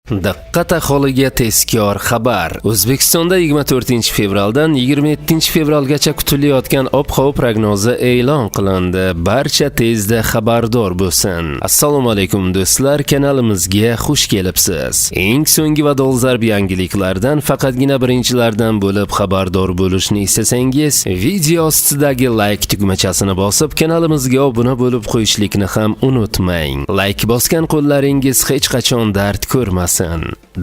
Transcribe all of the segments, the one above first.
Diqqat aholiga tezkor xabar. O'zbekistonda 24-fevraldan 27-fevralgacha kutilayotgan ob-havo prognozi e'lon qilindi. Barcha tezda xabardor bo'lsin. Assalomu alaykum do'stlar, kanalimizga xush kelibsiz. Eng so'nggi va dolzarb yangiliklardan faqatgina birinchilardan bo'lib xabardor bo'lishni istasangiz, video ostidagi like tugmachasini bosib, kanalimizga obuna bo'lib qo'yishlikni ham unutmang. Like bosgan qo'llaringiz hech qachon dard ko'rmasin.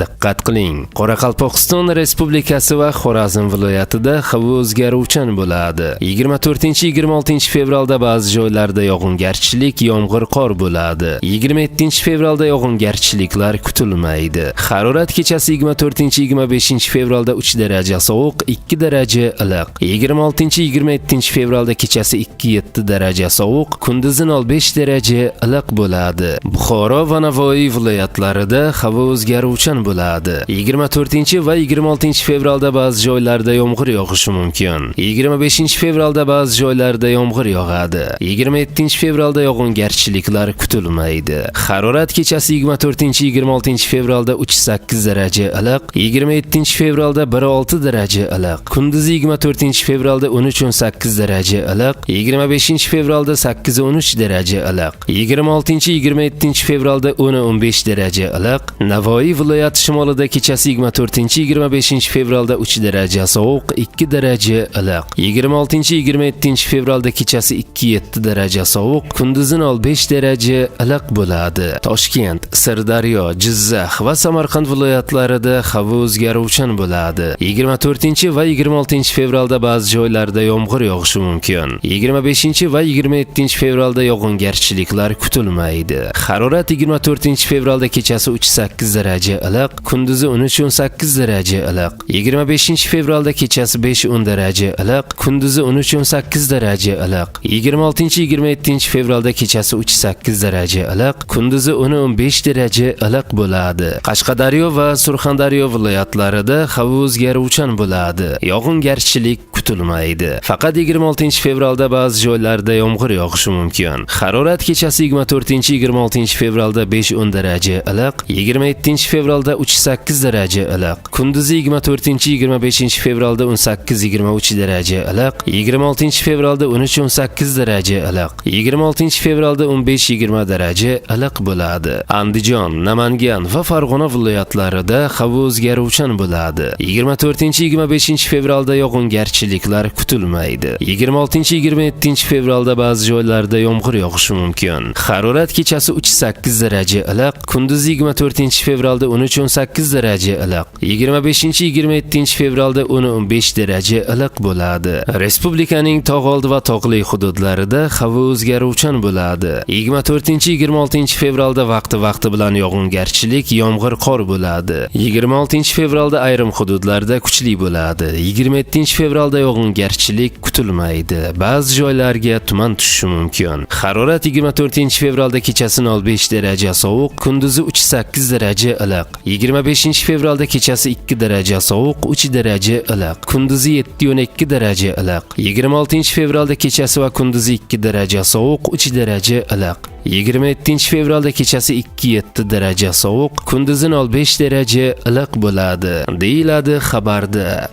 Diqqat qiling. Qoraqalpog'iston Respublikasi va Xorazm viloyatida havo o'zgaruvchan bo'ladi. 24-26 ba'zi joylarda yog'ingarchilik, yomg'ir, qor bo'ladi. 27-fevralda yog'ingarchiliklar kutilmaydi. Harorat kechasi 24-25 3 daraja sovuq, 2 daraja iliq. 26-27 kechasi 2-7 daraja sovuq, kunduzi 5 daraja iliq bo'ladi. Buxoro va Navoiy viloyatlarida havo o'zgaruvchan bo'ladi. 24 va 26 ba'zi joylarda yomg'ir yog'ishi mumkin. 25 ba'zi joylarda yomg'ir yog'adi. 27 yog'ingarchiliklar kutilmaydi. Harorat kechasi 24-26 3-8 daraja iliq, 27 1-6 daraja iliq, kunduzi 24 13-8 daraja iliq, 25 8-13 daraja iliq, 26-27 10-15 daraja iliq. Navoiy viloyati shimolida kechasi 24-25 3 daraja sovuq, 2 daraja iliq. 26-27 kechasi 2-7 daraja sovuq, kunduzi 5 daraja iliq bo'ladi. Toshkent, Sirdaryo, Jizzax va Samarqand viloyatlarida havo o'zgaruvchan bo'ladi. 24 va 26 ba'zi joylarda yomg'ir yog'ishi mumkin. 25 va 27 yog'ingarchiliklar kutilmaydi. Harorat 24 kechasi 3-8 daraja iliq, kunduzi 13-18 daraja iliq. 25 kechasi 5-10 daraja iliq, kunduzi 13-18 daraja iliq. 26-27 kechasi 3-8 daraja iliq, kunduzi 10-15 daraja iliq bo'ladi. Qashqadaryo va Surxondaryo viloyatlarida havo o'zgaruvchan bo'ladi. Yog'ingarchilik kutilmaydi. Faqat 26 ba'zi joylarda yomg'ir yog'ishi mumkin. Harorat kechasi 24-26 5-10 daraja iliq, 27 3-8 daraja iliq, kunduzi 24-25 18-23 daraja iliq, 26 13-18 daraja iliq, 26 15-20 daraja iliq bo'ladi. Andijon, Namangan va Farg'ona viloyatlarida havo o'zgaruvchan bo'ladi. 24-25 yog'ingarchiliklar kutilmaydi. 26-27 ba'zi joylarda yomg'ir yog'ishi mumkin. Harorat kechasi 3-8 daraja iliq, kunduzi 24 13-18 daraja iliq, 25-27 10-15 daraja iliq bo'ladi. Respublikaning tog'oldi va tog'li hududlarida havo o'zgaruvchan bo'ladi. 24-26 vaqti bilan yog'ingarchilik, yomg'ir, qor bo'ladi. 26 ayrim hududlarda kuchli bo'ladi. 27 yog'ingarchilik kutilmaydi. Ba'zi joylarga tuman tushishi mumkin. Harorat 24 kechasi 5 daraja sovuq, kunduzi 3-8 daraja iliq. 25 kechasi 2 daraja sovuq, 3 daraja iliq. Kunduzi 7-12 daraja iliq. 26 kechasi va kunduzi 2 daraja sovuq, 3 daraja iliq. 27 kechasi 2-7 daraja sovuq, kunduzi 5 daraja iliq bo'ladi, deyiladi xabarda.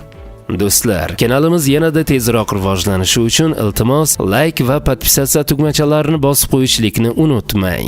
Do'stlar, kanalimiz yanada tezroq rivojlanishi uchun iltimos like va podpisatsiya tugmachalarini bosib qo'yishlikni unutmang.